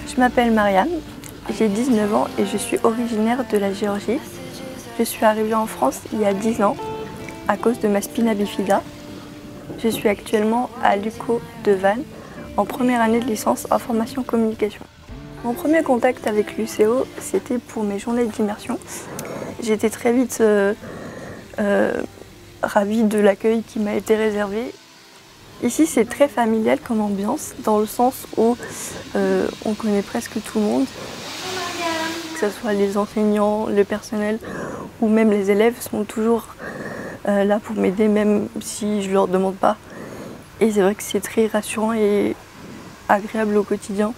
Je m'appelle Mariam, j'ai 19 ans et je suis originaire de la Géorgie. Je suis arrivée en France il y a 10 ans à cause de ma spina bifida. Je suis actuellement à l'UCO de Vannes en première année de licence information communication. Mon premier contact avec l'UCO, c'était pour mes journées d'immersion. J'étais très vite ravie de l'accueil qui m'a été réservé. Ici, c'est très familial comme ambiance, dans le sens où on connaît presque tout le monde, que ce soit les enseignants, le personnel ou même les élèves sont toujours là pour m'aider, même si je ne leur demande pas. Et c'est vrai que c'est très rassurant et agréable au quotidien.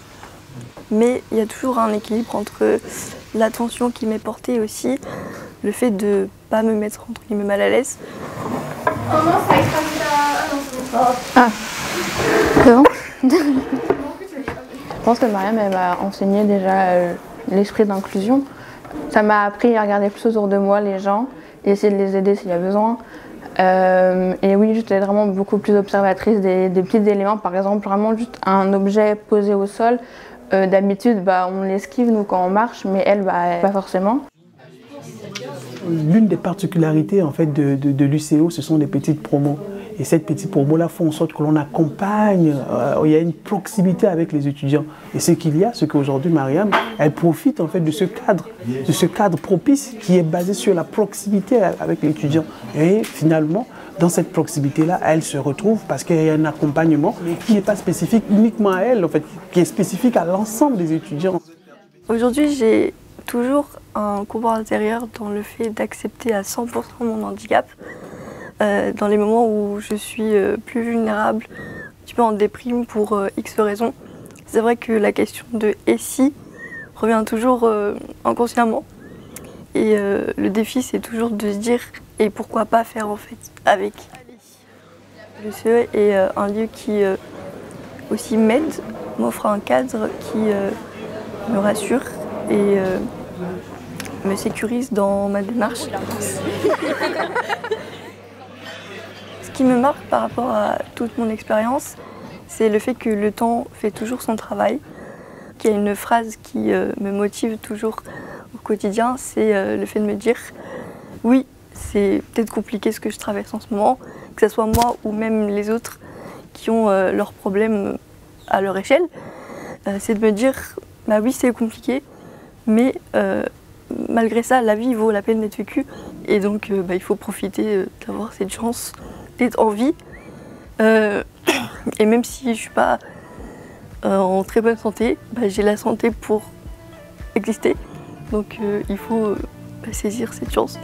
Mais il y a toujours un équilibre entre l'attention qui m'est portée et aussi le fait de ne pas me mettre entre guillemets mal à l'aise. Ah, c'est bon. Je pense que Mariam, elle m'a enseigné déjà l'esprit d'inclusion. Ça m'a appris à regarder plus autour de moi les gens et essayer de les aider s'il y a besoin. Et oui, j'étais vraiment beaucoup plus observatrice des petits éléments. Par exemple, vraiment juste un objet posé au sol. D'habitude, on l'esquive nous quand on marche, mais elle, pas forcément. L'une des particularités en fait, de l'UCO, ce sont des petites promos. Et cette petite promo-là font en sorte que l'on accompagne, il y a une proximité avec les étudiants. Et ce qu'il y a, c'est qu'aujourd'hui, Mariam, elle profite en fait de ce cadre propice qui est basé sur la proximité avec l'étudiant. Et finalement, dans cette proximité-là, elle se retrouve parce qu'il y a un accompagnement qui n'est pas spécifique uniquement à elle, en fait, qui est spécifique à l'ensemble des étudiants. Aujourd'hui, j'ai toujours un combat intérieur dans le fait d'accepter à 100% mon handicap. Dans les moments où je suis plus vulnérable, un petit peu en déprime pour X raisons. C'est vrai que la question de « et si » revient toujours inconsciemment. Et le défi, c'est toujours de se dire « et pourquoi pas faire en fait avec ». Le CE est un lieu qui aussi m'aide, m'offre un cadre qui me rassure et me sécurise dans ma démarche. Ce qui me marque par rapport à toute mon expérience, c'est le fait que le temps fait toujours son travail. Il y a une phrase qui me motive toujours au quotidien, c'est le fait de me dire « oui, c'est peut-être compliqué ce que je traverse en ce moment, que ce soit moi ou même les autres qui ont leurs problèmes à leur échelle. C'est de me dire « bah oui, c'est compliqué, mais malgré ça, la vie vaut la peine d'être vécue et donc il faut profiter d'avoir cette chance d'être en vie. Et même si je ne suis pas en très bonne santé, j'ai la santé pour exister. Donc il faut saisir cette chance.